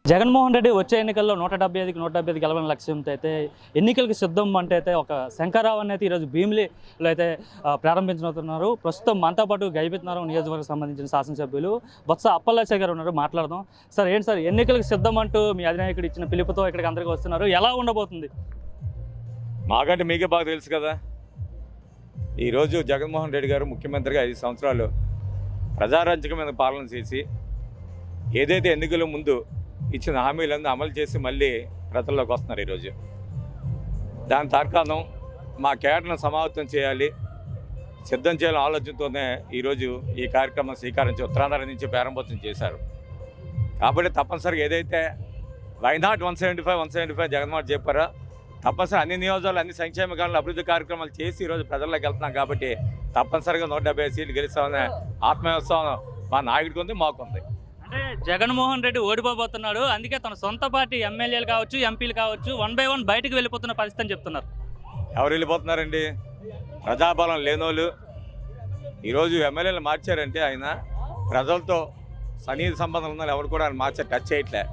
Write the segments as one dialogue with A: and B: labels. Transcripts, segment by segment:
A: జగన్మోహన్ రెడ్డి వచ్చే ఎన్నికల్లో 175కి 175 గెలవాలని లక్ష్యంతో అయితే ఎన్నికలకు సిద్ధం అంటే అయితే ఒక శంకర్రావు అయితే ఈరోజు భీమిలిలో అయితే ప్రారంభించబోతున్నారు. ప్రస్తుతం మనతో పాటు గైబిత్నారం నియోజకవర్గం సంబంధించిన శాసనసభ్యులు బొత్స అప్పలరాజు గారు ఉన్నారు. మాట్లాడదాం. సార్, ఏంటి సార్ ఎన్నికలకు సిద్ధం అంటూ మీ అధినాయకుడు ఇచ్చిన పిలుపుతో ఇక్కడికి అందరికీ వస్తున్నారు. ఎలా ఉండబోతుంది?
B: మాకంటే మీకే బాగా తెలుసు కదా. ఈరోజు జగన్మోహన్ రెడ్డి గారు ముఖ్యమంత్రిగా 5 సంవత్సరాలు ప్రజారాజ్యమైన పాలన చేసి ఏదైతే ఎన్నికల ముందు ఇచ్చిన హామీలను అమలు చేసి మళ్ళీ ప్రజల్లోకి వస్తున్నారు. ఈరోజు దాని తార్కాణం మా కేడర్ను సమావేశం చేయాలి, సిద్ధం చేయాలని ఆలోచనతోనే ఈరోజు ఈ కార్యక్రమం స్వీకరించి ఉత్తరాంధ్ర నుంచి ప్రారంభోత్సవం చేశారు. కాబట్టి తప్పనిసరిగా ఏదైతే వైనాట్ 175 జగన్మోహన్ చెప్పారో తప్పనిసరి అన్ని నియోజకాలు అన్ని సంక్షేమ కాలంలో అభివృద్ధి కార్యక్రమాలు చేసి ఈరోజు ప్రజల్లోకి వెళ్తున్నాం. కాబట్టి తప్పనిసరిగా 170 సీట్లు గెలుస్తామనే ఆత్మవిశ్వాసం మా నాయకుడికి ఉంది, మాకుంది.
A: అంటే జగన్మోహన్ రెడ్డి ఓడిపోబోతున్నాడు, అందుకే తన సొంత పార్టీ ఎమ్మెల్యేలు కావచ్చు, ఎంపీలు కావచ్చు 1 by 1 బయటకు వెళ్ళిపోతున్న పరిస్థితి అని చెప్తున్నారు.
B: ఎవరు వెళ్ళిపోతున్నారండి? ప్రజాబలం లేనోళ్ళు. ఈరోజు ఎమ్మెల్యేలు మార్చారంటే ఆయన ప్రజలతో సన్నిహిత సంబంధం ఉన్న ఎవరు కూడా ఆయన టచ్ చేయట్లే.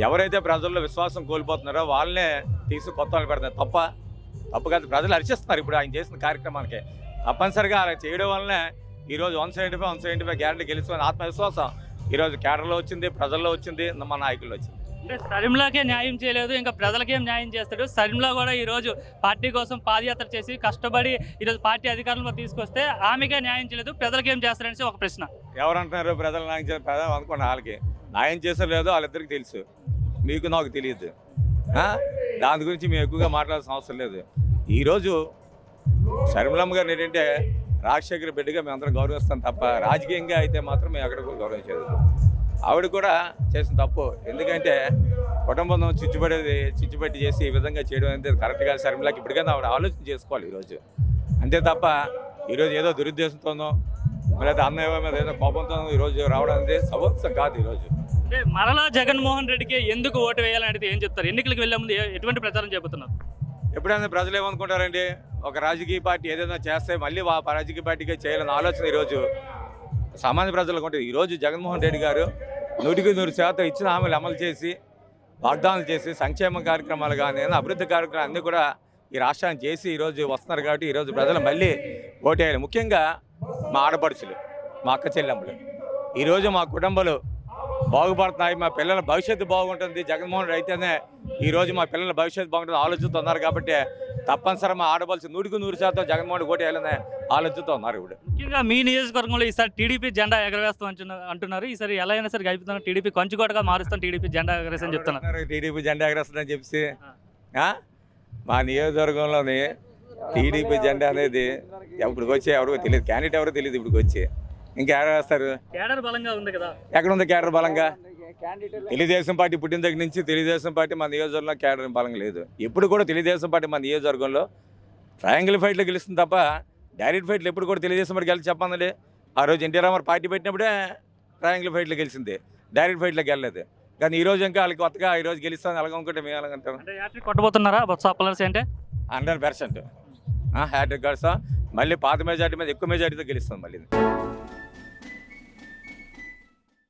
B: ఎవరైతే ప్రజల్లో విశ్వాసం కోల్పోతున్నారో వాళ్ళనే తీసి కొత్త వాళ్ళు పెడతారు. తప్పు కాదు, ప్రజలు హర్షిస్తున్నారు ఇప్పుడు ఆయన చేసిన కార్యక్రమానికి. తప్పనిసరిగా అలా చేయడం వల్లనే ఈరోజు 175 గ్యారెంటీ గెలుచుకుని ఆత్మవిశ్వాసం ఈరోజు కేడర్లో వచ్చింది, ప్రజల్లో వచ్చింది, మా నాయకుల్లో వచ్చింది.
A: అంటే సరిమ్లాకే న్యాయం చేయలేదు, ఇంకా ప్రజలకేం న్యాయం చేస్తాడు? సరిమ్లా కూడా ఈరోజు పార్టీ కోసం పాదయాత్ర చేసి కష్టపడి ఈరోజు పార్టీ అధికారంలో తీసుకొస్తే ఆమెకే న్యాయం చేయలేదు, ప్రజలకేం చేస్తారనేసి ఒక ప్రశ్న.
B: ఎవరంటున్నారు ప్రజలు న్యాయం చేయాలి? ప్రజలు అనుకోండి, వాళ్ళకి న్యాయం చేసో లేదో వాళ్ళిద్దరికి తెలుసు, మీకు నాకు తెలియదు. దాని గురించి మేము ఎక్కువగా మాట్లాడాల్సిన అవసరం లేదు. ఈరోజు శర్మిలమ్మ గారిని ఏంటంటే రాజశేఖర బిడ్డగా మేమందరం గౌరవిస్తాం తప్ప రాజకీయంగా అయితే మాత్రం మేము ఎక్కడ కూడా గౌరవించేది. ఆవిడ కూడా చేసిన తప్పు. ఎందుకంటే కుటుంబం చిచ్చుపెట్టి చేసి ఈ విధంగా చేయడం అనేది కరెక్ట్ కాదు. శర్మిలకి ఇప్పటికైనా ఆవిడ ఆలోచన చేసుకోవాలి ఈరోజు. అంతే తప్ప ఈరోజు ఏదో దురుద్దేశంతోనో లేదా అన్నయ్య మీద ఏదో కోపంతోనో ఈరోజు రావడం అనేది సమంజసం కాదు. ఈరోజు
A: అంటే మరలా జగన్మోహన్ రెడ్డికి ఎందుకు ఓటు వేయాలని ఏం చెప్తారు? ఎన్నికలకు వెళ్ళే ముందు ఎటువంటి ప్రచారం చెబుతున్నారు?
B: ఎప్పుడైనా ప్రజలు ఏమనుకుంటారండి, ఒక రాజకీయ పార్టీ ఏదైనా చేస్తే మళ్ళీ రాజకీయ పార్టీగా చేయాలని ఆలోచన ఈరోజు సామాన్య ప్రజలకు ఉంటుంది. ఈరోజు జగన్మోహన్ రెడ్డి గారు 100% ఇచ్చిన హామీలు అమలు చేసి వాగ్దానాలు చేసి సంక్షేమ కార్యక్రమాలు కానీ అభివృద్ధి కార్యక్రమాలు అన్నీ కూడా ఈ రాష్ట్రాన్ని చేసి ఈరోజు వస్తున్నారు. కాబట్టి ఈరోజు ప్రజలు మళ్ళీ ఓటేయాలి. ముఖ్యంగా మా ఆడపడుచులు, మా అక్క చెల్లెమ్మలు, ఈరోజు మా కుటుంబాలు బాగుపడుతున్నాయి, మా పిల్లల భవిష్యత్తు బాగుంటుంది. జగన్మోహన్ రెడ్డి అయితేనే ఈరోజు మా పిల్లల భవిష్యత్తు బాగుంటుంది ఆలోచిస్తున్నారు. కాబట్టి తప్పనిసరి మా ఆడపడుచు 100% జగన్మోహన్ ఓటు వేయాలనే ఆలోచనతో ఉన్నారు. ఇప్పుడు
A: ముఖ్యంగా మీ నియోజకవర్గంలో ఈసారి టీడీపీ జెండా ఎగరవేస్తాం అంటున్నారు. ఈసారి ఎలా అయినా సరే గైపుతున్నారు, టీడీపీ కంచుకోటగా మారుస్తాం, టీడీపీ జెండా ఎగరేస్తని చెప్తున్నారు.
B: టీడీపీ జెండా ఎగరేస్తుందని చెప్పి మా నియోజకవర్గంలోని టీడీపీ జెండా అనేది ఇప్పటికి వచ్చి ఎవరికో తెలియదు, క్యాండిడేట్ ఎవరో తెలియదు. ఇప్పటికి వచ్చి ఇంకా ఎగరేస్తారు.
A: కేడర్ బలంగా ఉంది కదా?
B: ఎక్కడ ఉంది కేడర్ బలంగా? తెలుగుదేశం పార్టీ పుట్టిన దగ్గర నుంచి తెలుగుదేశం పార్టీ మా నియోజకవర్గంలో కేడర్ బలంగా లేదు. ఎప్పుడు కూడా తెలుగుదేశం పార్టీ మా నియోజకవర్గంలో ట్రయాంగిల్ ఫైట్లో గెలుస్తుంది తప్ప డైరెక్ట్ ఫైట్లు ఎప్పుడు కూడా తెలుగుదేశం పార్టీ గెలిచి చెప్పండి. ఆ రోజు ఎన్టీ రామారావు పార్టీ పెట్టినప్పుడే ట్రయాంగిల్ ఫైట్లో గెలిచింది, డైరెక్ట్ ఫైట్లోకి వెళ్ళలేదు. కానీ ఈరోజు ఇంకా వాళ్ళకి కొత్తగా ఈరోజు గెలుస్తాను ఎలాగనుకుంటే మేము ఎలాగంటాం.
A: కొట్టబోతున్నారా బొత్స అప్పలరాజు అంటే?
B: 100% హ్యాట్రిక్ గెలుస్తాం. మళ్ళీ పాత మెజార్టీ మీద ఎక్కువ మెజార్టీతో గెలుస్తాం మళ్ళీ.